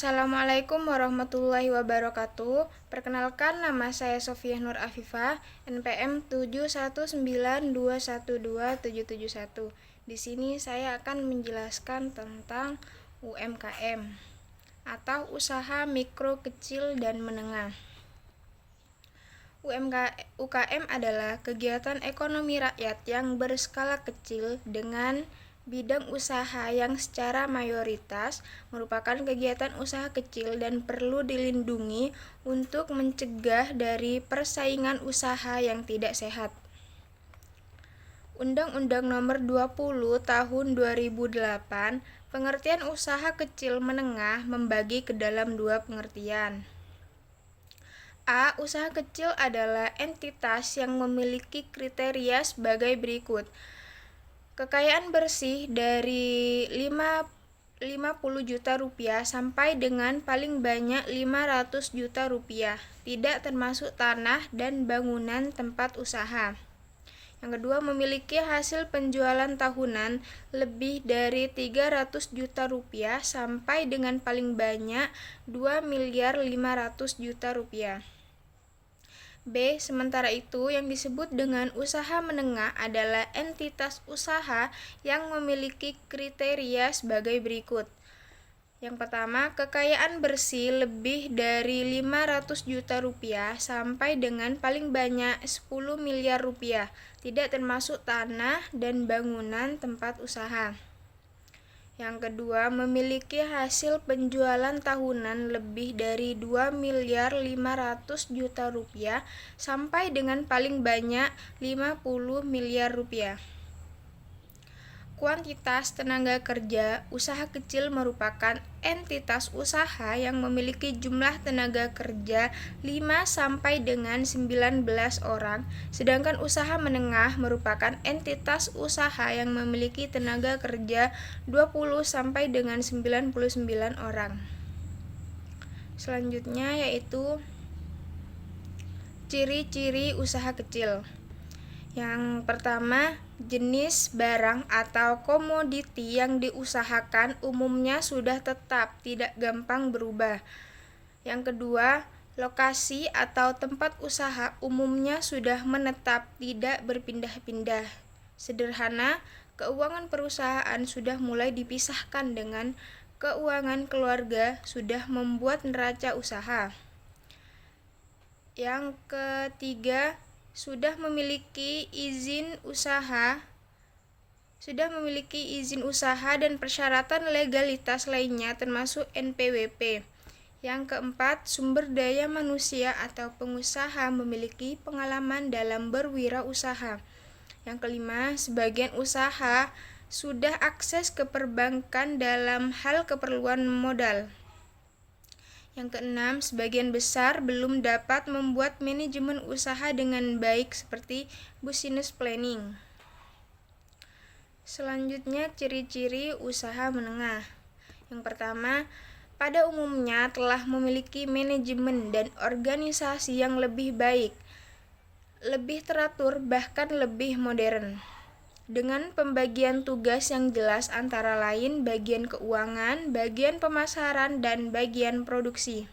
Assalamualaikum warahmatullahi wabarakatuh. Perkenalkan, nama saya Sofia Nur Afifah, NPM 7192127771. Di sini saya akan menjelaskan tentang UMKM atau usaha mikro, kecil, dan menengah. UKM adalah kegiatan ekonomi rakyat yang berskala kecil dengan bidang usaha yang secara mayoritas merupakan kegiatan usaha kecil dan perlu dilindungi untuk mencegah dari persaingan usaha yang tidak sehat. Undang-Undang Nomor 20 Tahun 2008, pengertian usaha kecil menengah membagi ke dalam dua pengertian. A. Usaha kecil adalah entitas yang memiliki kriteria sebagai berikut. Kekayaan bersih dari 50 juta rupiah sampai dengan paling banyak 500 juta rupiah, tidak termasuk tanah dan bangunan tempat usaha. Yang kedua, memiliki hasil penjualan tahunan lebih dari 300 juta rupiah sampai dengan paling banyak 2.500.000.000 rupiah. B. Sementara itu, yang disebut dengan usaha menengah adalah entitas usaha yang memiliki kriteria sebagai berikut. Yang pertama, kekayaan bersih lebih dari 500 juta rupiah sampai dengan paling banyak 10 miliar rupiah, tidak termasuk tanah dan bangunan tempat usaha. Yang kedua, memiliki hasil penjualan tahunan lebih dari 2.500.000.000 rupiah sampai dengan paling banyak 50 miliar rupiah. Kuantitas tenaga kerja usaha kecil merupakan entitas usaha yang memiliki jumlah tenaga kerja 5 sampai dengan 19 orang, sedangkan usaha menengah merupakan entitas usaha yang memiliki tenaga kerja 20 sampai dengan 99 orang. Selanjutnya yaitu ciri-ciri usaha kecil. Yang pertama, jenis barang atau komoditi yang diusahakan umumnya sudah tetap, tidak gampang berubah. Yang kedua, lokasi atau tempat usaha umumnya sudah menetap, tidak berpindah-pindah. Sederhana, keuangan perusahaan sudah mulai dipisahkan dengan keuangan keluarga, sudah membuat neraca usaha. Yang ketiga, sudah memiliki izin usaha dan persyaratan legalitas lainnya termasuk NPWP. Yang keempat, sumber daya manusia atau pengusaha memiliki pengalaman dalam berwirausaha. Yang kelima, sebagian usaha sudah akses ke perbankan dalam hal keperluan modal. Yang keenam, sebagian besar belum dapat membuat manajemen usaha dengan baik seperti business planning. Selanjutnya, ciri-ciri usaha menengah. Yang pertama, pada umumnya telah memiliki manajemen dan organisasi yang lebih baik, lebih teratur, bahkan lebih modern, dengan pembagian tugas yang jelas antara lain bagian keuangan, bagian pemasaran, dan bagian produksi.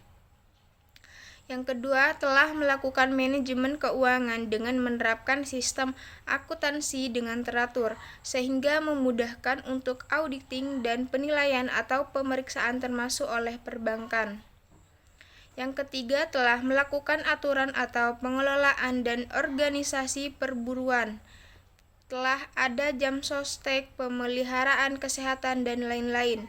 Yang kedua, telah melakukan manajemen keuangan dengan menerapkan sistem akuntansi dengan teratur, sehingga memudahkan untuk auditing dan penilaian atau pemeriksaan termasuk oleh perbankan. Yang ketiga, telah melakukan aturan atau pengelolaan dan organisasi perburuan. Telah ada jam sostek, pemeliharaan kesehatan, dan lain-lain.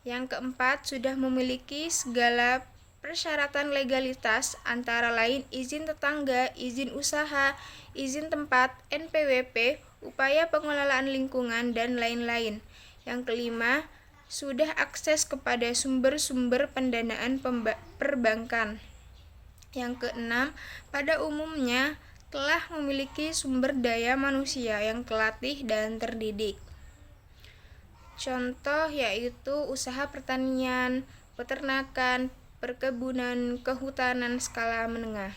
Yang keempat, sudah memiliki segala persyaratan legalitas antara lain izin tetangga, izin usaha, izin tempat, NPWP, upaya pengelolaan lingkungan, dan lain-lain. Yang kelima, sudah akses kepada sumber-sumber pendanaan perbankan. Yang keenam, pada umumnya telah memiliki sumber daya manusia yang terlatih dan terdidik. Contoh yaitu usaha pertanian, peternakan, perkebunan, kehutanan skala menengah.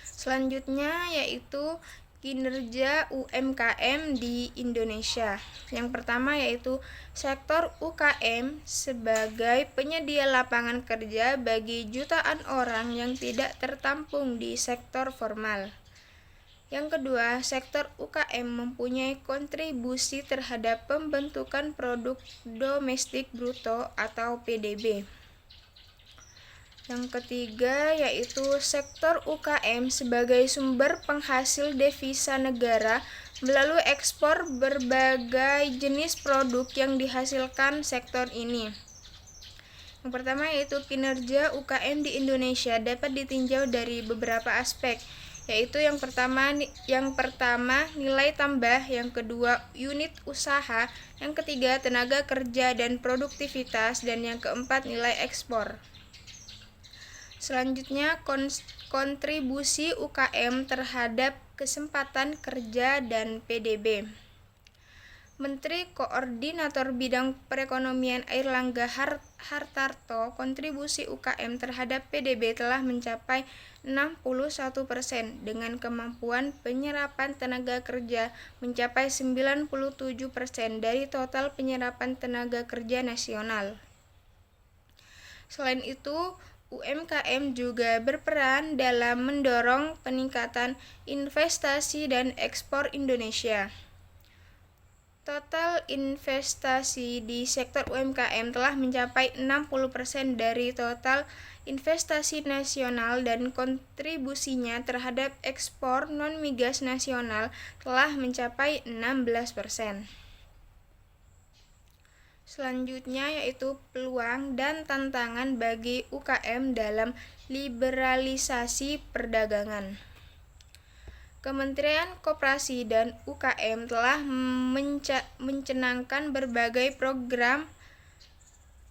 Selanjutnya yaitu kinerja UMKM di Indonesia. Yang pertama yaitu sektor UKM sebagai penyedia lapangan kerja bagi jutaan orang yang tidak tertampung di sektor formal. Yang kedua, sektor UKM mempunyai kontribusi terhadap pembentukan produk domestik bruto atau PDB. Yang ketiga yaitu sektor UKM sebagai sumber penghasil devisa negara melalui ekspor berbagai jenis produk yang dihasilkan sektor ini. Yang pertama yaitu kinerja UKM di Indonesia dapat ditinjau dari beberapa aspek, yaitu yang pertama nilai tambah, yang kedua unit usaha, yang ketiga tenaga kerja dan produktivitas, dan yang keempat nilai ekspor. Selanjutnya, kontribusi UKM terhadap kesempatan kerja dan PDB. Menteri Koordinator Bidang Perekonomian Airlangga Hartarto, kontribusi UKM terhadap PDB telah mencapai 61% dengan kemampuan penyerapan tenaga kerja mencapai 97% dari total penyerapan tenaga kerja nasional. Selain itu, UMKM juga berperan dalam mendorong peningkatan investasi dan ekspor Indonesia. Total investasi di sektor UMKM telah mencapai 60% dari total investasi nasional dan kontribusinya terhadap ekspor non-migas nasional telah mencapai 16%. Selanjutnya yaitu peluang dan tantangan bagi UKM dalam liberalisasi perdagangan. Kementerian Koperasi dan UKM telah mencanangkan berbagai program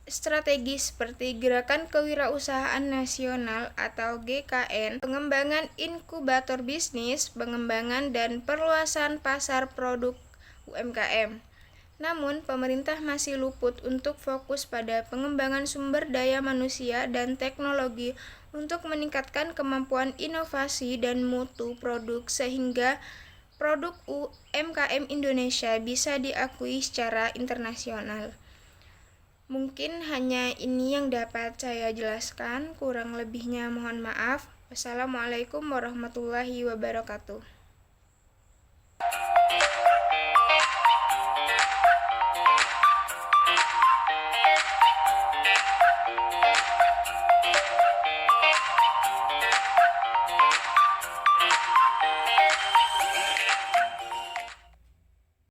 strategis seperti Gerakan Kewirausahaan Nasional atau GKN, pengembangan inkubator bisnis, pengembangan dan perluasan pasar produk UMKM. Namun, pemerintah masih luput untuk fokus pada pengembangan sumber daya manusia dan teknologi untuk meningkatkan kemampuan inovasi dan mutu produk sehingga produk UMKM Indonesia bisa diakui secara internasional. Mungkin hanya ini yang dapat saya jelaskan, kurang lebihnya mohon maaf. Wassalamualaikum warahmatullahi wabarakatuh.